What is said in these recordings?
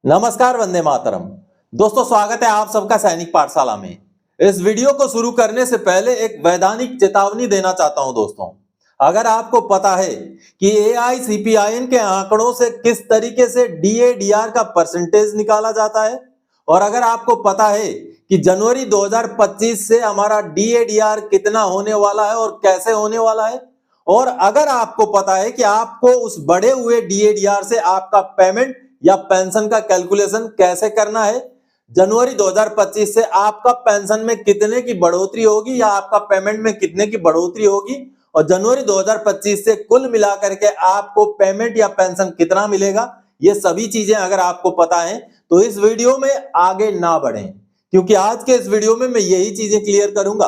नमस्कार, वंदे मातरम। दोस्तों, स्वागत है आप सबका सैनिक पाठशाला में। इस वीडियो को शुरू करने से पहले एक वैधानिक चेतावनी देना चाहता हूं दोस्तों। अगर आपको पता है कि एआईसीपीआईएन के आंकड़ों से किस तरीके से डीएडीआर का परसेंटेज निकाला जाता है, और अगर आपको पता है कि जनवरी 2025 से हमारा डीएडीआर कितना होने वाला है और कैसे होने वाला है, और अगर आपको पता है कि आपको उस बढ़े हुए डीएडीआर से आपका पेमेंट या पेंशन का कैलकुलेशन कैसे करना है, जनवरी 2025 से आपका पेंशन में कितने की बढ़ोतरी होगी या आपका पेमेंट में कितने की बढ़ोतरी होगी, और जनवरी 2025 से कुल मिलाकर के आपको पेमेंट या पेंशन कितना मिलेगा, ये सभी चीजें अगर आपको पता है तो इस वीडियो में आगे ना बढ़ें, क्योंकि आज के इस वीडियो में मैं यही चीजें क्लियर करूंगा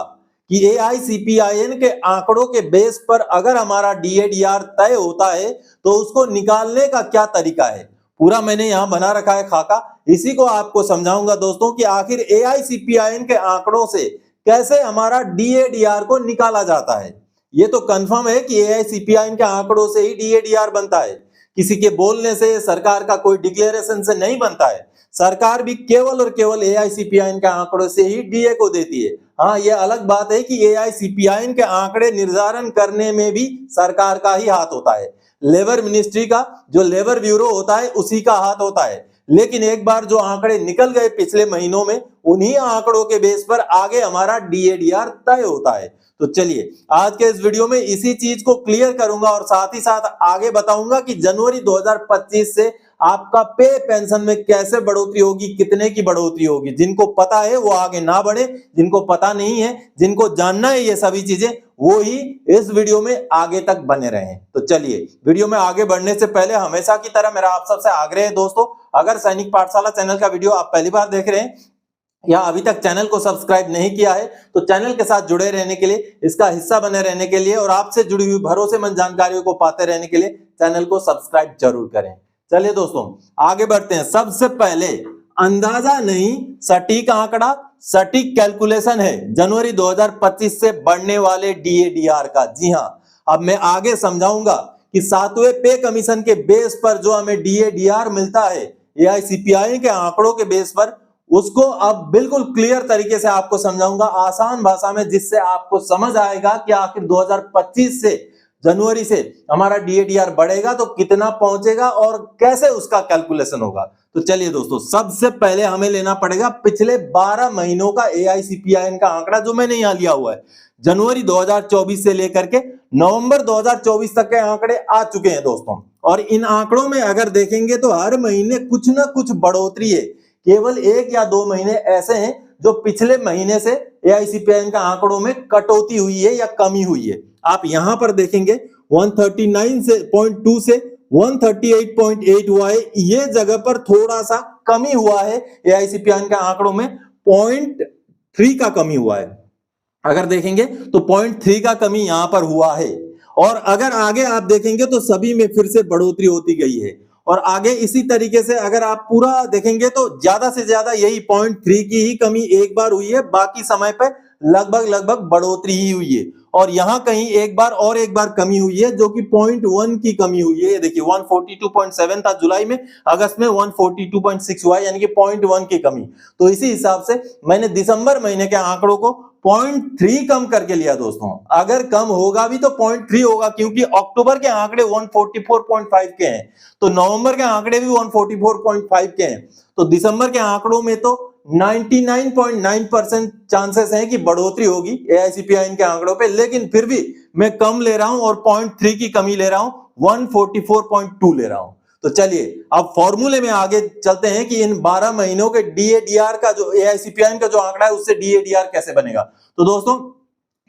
कि एआईसीपीआईएन के आंकड़ों के बेस पर अगर हमारा डीएडीआर तय होता है तो उसको निकालने का क्या तरीका है। पूरा मैंने यहां बना रखा है खाका, इसी को आपको समझाऊंगा दोस्तों कि आखिर एआईसीपीआईएन के आंकड़ों से कैसे हमारा डीएडीआर को निकाला जाता है। ये तो कंफर्म है कि एआईसीपीआईएन के आंकड़ों से ही डीएडीआर बनता है, किसी के बोलने से, सरकार का कोई डिक्लेरेशन से नहीं बनता है। सरकार भी केवल और केवल एआईसीपीआईएन के आंकड़ों से ही डीए को देती है। हाँ, ये अलग बात है कि एआईसीपीआईएन के आंकड़े निर्धारण करने में भी सरकार का ही हाथ होता है। लेबर मिनिस्ट्री का जो लेबर ब्यूरो होता है उसी का हाथ होता है। लेकिन एक बार जो आंकड़े निकल गए पिछले महीनों में, उन्हीं आंकड़ों के बेस पर आगे हमारा डीएडीआर तय होता है। तो चलिए आज के इस वीडियो में इसी चीज को क्लियर करूंगा और साथ ही साथ आगे बताऊंगा कि जनवरी 2025 से आपका पे पेंशन में कैसे बढ़ोतरी होगी, कितने की बढ़ोतरी होगी। जिनको पता है वो आगे ना बढ़े, जिनको पता नहीं है, जिनको जानना है ये सभी चीजें, वो ही इस वीडियो में आगे तक बने रहें। तो चलिए वीडियो में आगे बढ़ने से पहले हमेशा की तरह मेरा आप सबसे आग्रह है दोस्तों, अगर सैनिक पाठशाला चैनल का वीडियो आप पहली बार देख रहे हैं या अभी तक चैनल को सब्सक्राइब नहीं किया है तो चैनल के साथ जुड़े रहने के लिए, इसका हिस्सा बने रहने के लिए और आपसे जुड़ी हुई भरोसेमंद जानकारियों को पाते रहने के लिए चैनल को सब्सक्राइब जरूर करें। चलिए दोस्तों आगे बढ़ते हैं। सबसे पहले अंदाजा नहीं, सटीक आंकड़ा, सटीक कैलकुलेशन है जनवरी 2025 से बढ़ने वाले डीएडीआर का। जी हां, अब मैं आगे समझाऊंगा कि 7वें पे कमीशन के बेस पर जो हमें डीएडीआर मिलता है एआईसीपीआई के आंकड़ों के बेस पर, उसको अब बिल्कुल क्लियर तरीके से आपको समझाऊंगा आसान भाषा में, जिससे आपको समझ आएगा कि आखिर 2025 से जनवरी से हमारा डीएडीआर बढ़ेगा तो कितना पहुंचेगा और कैसे उसका कैलकुलेशन होगा। तो चलिए दोस्तों, सबसे पहले हमें लेना पड़ेगा पिछले 12 महीनों का एआईसीपीआईएन का आंकड़ा जो मैंने यहां लिया हुआ है। जनवरी 2024 से लेकर के नवंबर 2024 तक के आंकड़े आ चुके हैं दोस्तों, और इन आंकड़ों में अगर देखेंगे तो हर महीने कुछ ना कुछ बढ़ोतरी है। केवल 1 या 2 महीने ऐसे हैं जो पिछले महीने से एआईसीपीआईएन का आंकड़ों में कटौती हुई है या कमी हुई है। आप यहां पर देखेंगे 139.2 से 138.8 हुआ है। ये जगह पर थोड़ा सा कमी हुआ है एआईसीपीआईएन के आंकड़ों में, 0.3 का कमी हुआ है। अगर देखेंगे तो 0.3 का कमी यहां पर हुआ है, और अगर आगे आप देखेंगे तो सभी में फिर से बढ़ोतरी होती गई है। और आगे इसी तरीके से अगर आप पूरा देखेंगे तो ज्यादा से ज्यादा यही 0.3 की ही कमी एक बार हुई है, बाकी समय पे लगभग बढ़ोतरी ही हुई है। और यहां कहीं एक बार कमी हुई है जो कि 0.1 की कमी हुई है। ये देखिए 142.7 था जुलाई में, अगस्त में 142.6 हुआ, यानी कि 0.1 की कमी। तो इसी हिसाब से मैंने दिसंबर महीने के आंकड़ों को 0.3 कम करके लिया दोस्तों। अगर कम होगा भी तो 0.3 होगा, क्योंकि अक्टूबर के आंकड़े 144.5 के हैं, तो नवंबर के आंकड़े भी 144.5 के हैं, तो दिसंबर के आंकड़ों में तो 99.9% चांसेस हैं कि बढ़ोतरी होगी एआईसीपीआईएन के आंकड़ों पे। लेकिन फिर भी मैं कम ले रहा हूं और 0.3 की कमी ले रहा हूं, 144.2 ले रहा हूं। तो चलिए अब फॉर्मूले में आगे चलते हैं कि इन 12 महीनों के डीएडीआर का जो एआईसीपीआईएन का जो आंकड़ा है उससे डीएडीआर कैसे बनेगा। तो दोस्तों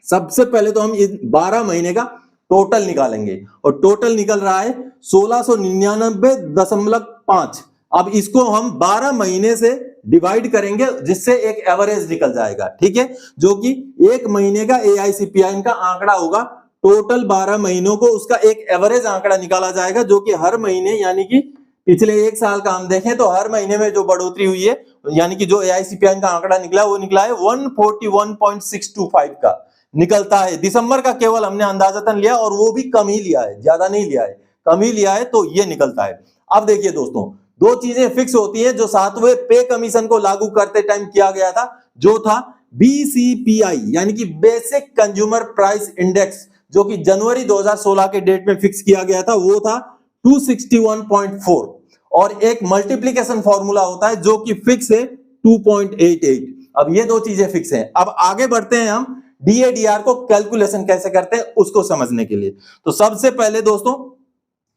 सबसे पहले तो हम इन 12 महीने का टोटल निकालेंगे, और टोटल निकल रहा है 1699.5। अब इसको हम 12 महीने से डिवाइड करेंगे, जिससे एक एवरेज निकल जाएगा, ठीक है, जो कि एक महीने का एआईसीपीआईएन का आंकड़ा होगा। टोटल 12 महीनों को उसका एक एवरेज आंकड़ा निकाला जाएगा, जो कि हर महीने, यानी कि पिछले एक साल का हम देखें तो हर महीने में जो बढ़ोतरी हुई है, यानी कि जो एआईसीपीआईएन का आंकड़ा निकला वो निकला है 141.625 का निकलता है। दिसंबर का केवल हमने अंदाजतन लिया, और वो भी कम ही लिया है, ज्यादा नहीं लिया है, कम ही लिया है, तो ये निकलता है। अब देखिए दोस्तों, दो चीजें फिक्स होती हैं जो सातवें पे कमीशन को लागू करते टाइम किया गया था, जो था बीसीपीआई यानी कि बेसिक कंज्यूमर प्राइस इंडेक्स, जो कि जनवरी 2016 के डेट में फिक्स किया गया था, वो था 261.4 और एक मल्टीप्लिकेशन फॉर्मूला होता है जो कि फिक्स है 2.88। अब ये दो चीजें फिक्स हैं। अब आगे बढ़ते हैं, हम डीएडीआर को कैलकुलेशन कैसे करते हैं उसको समझने के लिए। तो सबसे पहले दोस्तों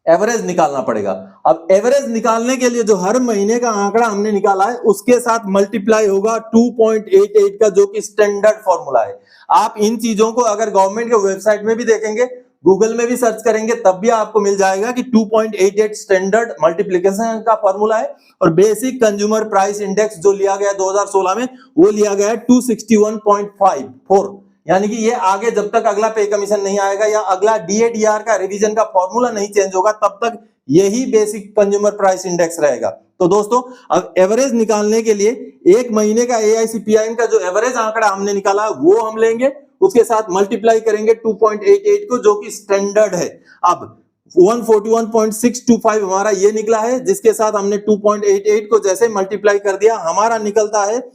एवरेज निकालना पड़ेगा। अब एवरेज निकालने के लिए जो हर महीने का आंकड़ा हमने निकाला है उसके साथ मल्टीप्लाई होगा 2.88 का, जो कि स्टैंडर्ड फॉर्मूला है। आप इन चीजों को अगर गवर्नमेंट के वेबसाइट में भी देखेंगे, गूगल में भी सर्च करेंगे, तब भी आपको मिल जाएगा कि 2.88 स्टैंडर्ड मल्टीप्लिकेशन का फॉर्मूला है। और बेसिक कंज्यूमर प्राइस इंडेक्स जो लिया गया 2016 में, वो लिया गया है 261.54। यानी कि ये आगे जब तक अगला पे कमीशन नहीं आएगा या अगला डीएडीआर का रिवीजन का फॉर्मूला नहीं चेंज होगा, तब तक यही बेसिक कंज्यूमर प्राइस इंडेक्स रहेगा। तो दोस्तों अब एवरेज निकालने के लिए एक महीने का एआईसीपीआई का जो एवरेज आंकड़ा हमने निकाला है वो हम लेंगे, उसके साथ मल्टीप्लाई करेंगे 2.88 को, जो कि स्टैंडर्ड है। अब 141.625 हमारा ये निकला है, जिसके साथ हमने 2.88 को जैसे मल्टीप्लाई कर दिया, हमारा निकलता है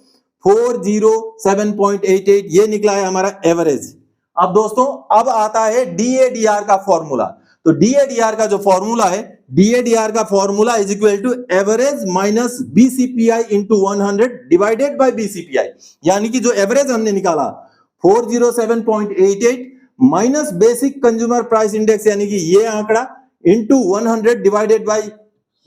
407.88। ये निकला है हमारा एवरेज। अब दोस्तों अब आता है डीएडीआर का फॉर्मूला। तो डीएडीआर का जो फॉर्मूला है, डीएडीआर का formula is equal to average minus BCPI into 100 divided by BCPI. यानी कि जो एवरेज हमने निकाला 407.88 minus basic consumer price index, यानी कि ये आंकड़ा, into 100 divided by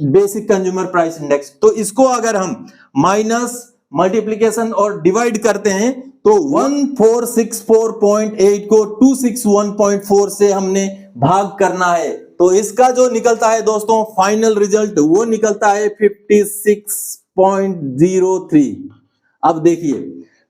basic consumer price index. तो इसको अगर हम माइनस मल्टीप्लिकेशन और डिवाइड करते हैं तो 1464.8 को 261.4 से हमने भाग करना है। तो इसका जो निकलता है दोस्तों फाइनल रिजल्ट, वो निकलता है 56.03। अब देखिए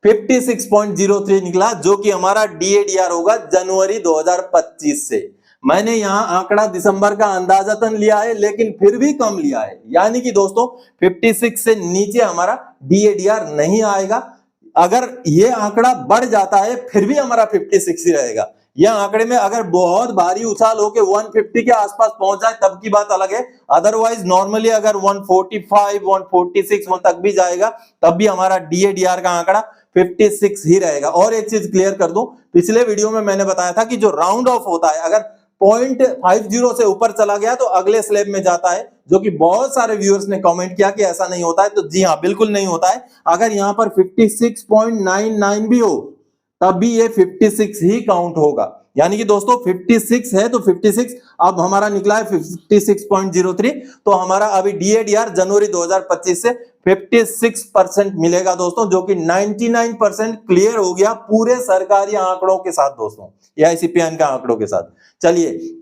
56.03 निकला, जो कि हमारा डीएडीआर होगा जनवरी 2025 से। मैंने यहां आंकड़ा दिसंबर का अंदाजतन लिया है, लेकिन फिर भी कम लिया है। यानी कि दोस्तों 56 से नीचे हमारा डीएडीआर नहीं आएगा। अगर ये आंकड़ा बढ़ जाता है फिर भी हमारा 56 ही रहेगा। यह आंकड़े में अगर बहुत भारी उछाल होकर 150 के आसपास पहुंच जाए तब की बात अलग है। अदरवाइज नॉर्मली अगर 145, 146 तक भी जाएगा तब भी हमारा डीएडीआर का आंकड़ा 56 ही रहेगा। और एक चीज क्लियर कर दूं, पिछले वीडियो में मैंने बताया था कि जो राउंड ऑफ होता है, अगर 0.50 से ऊपर चला गया तो अगले स्लैब में जाता है, जो कि बहुत सारे व्यूअर्स ने कमेंट किया कि ऐसा नहीं होता है। तो जी हाँ, बिल्कुल नहीं होता है। अगर यहां पर 56.99 भी हो तब भी ये 56 ही काउंट होगा। यानी कि दोस्तों 56 है तो 56, अब हमारा निकला है 56.03। तो हमारा अभी डीएडीआर जनवरी 2025 से 56% मिलेगा दोस्तों, जो कि 99% क्लियर हो गया पूरे सरकारी आंकड़ों के साथ दोस्तों, एआईसीपीआई का आंकड़ों के साथ। चलिए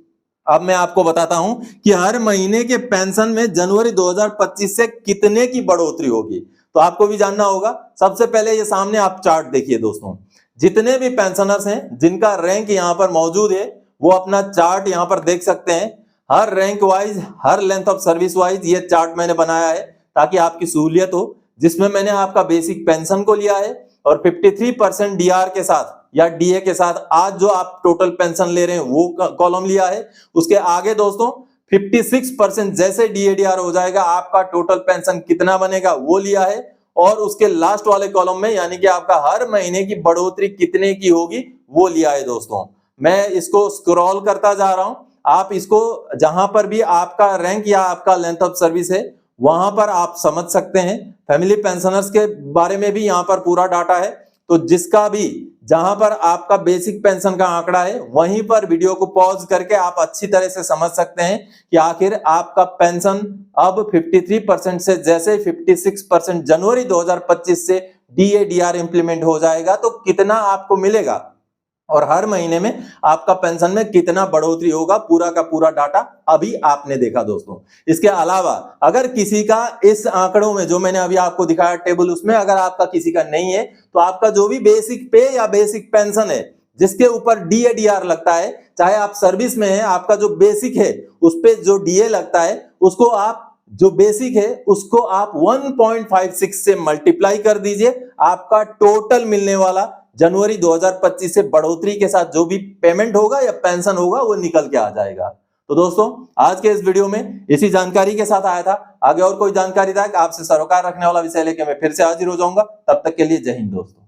अब मैं आपको बताता हूं कि हर महीने के पेंशन में जनवरी 2025 से कितने की बढ़ोतरी होगी। तो आपको भी जानना होगा। सबसे पहले ये सामने आप चार्ट देखिए दोस्तों, जितने भी पेंशनर्स हैं जिनका रैंक यहां पर मौजूद है वो अपना चार्ट यहां पर देख सकते हैं। हर रैंक वाइज, हर लेंथ ऑफ सर्विस वाइज ये चार्ट मैंने बनाया है ताकि आपकी सहूलियत हो। जिसमें मैंने आपका बेसिक पेंशन को लिया है और 53% डीआर के साथ या डीए के साथ आज जो आप टोटल पेंशन ले रहे हैं वो कॉलम लिया है। उसके आगे दोस्तों 56% जैसे डीएडीआर हो जाएगा आपका टोटल पेंशन कितना बनेगा वो लिया है। और उसके लास्ट वाले कॉलम में यानी कि आपका हर महीने की बढ़ोतरी कितने की होगी वो लिया है दोस्तों। मैं इसको स्क्रॉल करता जा रहा हूं, आप इसको जहां पर भी आपका रैंक या आपका लेंथ ऑफ सर्विस है वहां पर आप समझ सकते हैं। फैमिली पेंशनर्स के बारे में भी यहां पर पूरा डाटा है। तो जिसका भी जहां पर आपका बेसिक पेंशन का आंकड़ा है वहीं पर वीडियो को पॉज करके आप अच्छी तरह से समझ सकते हैं कि आखिर आपका पेंशन अब 53% से जैसे 56% जनवरी 2025 से डीएडीआर इंप्लीमेंट हो जाएगा तो कितना आपको मिलेगा और हर महीने में आपका पेंशन में कितना बढ़ोतरी होगा, पूरा का पूरा डाटा अभी आपने देखा दोस्तों। इसके अलावा अगर किसी का इस आंकड़ों में जो मैंने अभी आपको दिखाया टेबल, उसमें अगर आपका किसी का नहीं है तो आपका जो भी बेसिक पे या बेसिक पेंशन है जिसके ऊपर डीएडीआर लगता है, चाहे आप सर्विस में है, आपका जो बेसिक है उस पर जो डीए लगता है उसको आप जो बेसिक है उसको आप 1.56 से मल्टीप्लाई कर दीजिए। आपका टोटल मिलने वाला जनवरी 2025 से बढ़ोतरी के साथ जो भी पेमेंट होगा या पेंशन होगा वो निकल के आ जाएगा। तो दोस्तों आज के इस वीडियो में इसी जानकारी के साथ आया था। आगे और कोई जानकारी था आपसे सरोकार रखने वाला विषय लेके मैं फिर से हाजिर हो जाऊंगा। तब तक के लिए जय हिंद दोस्तों।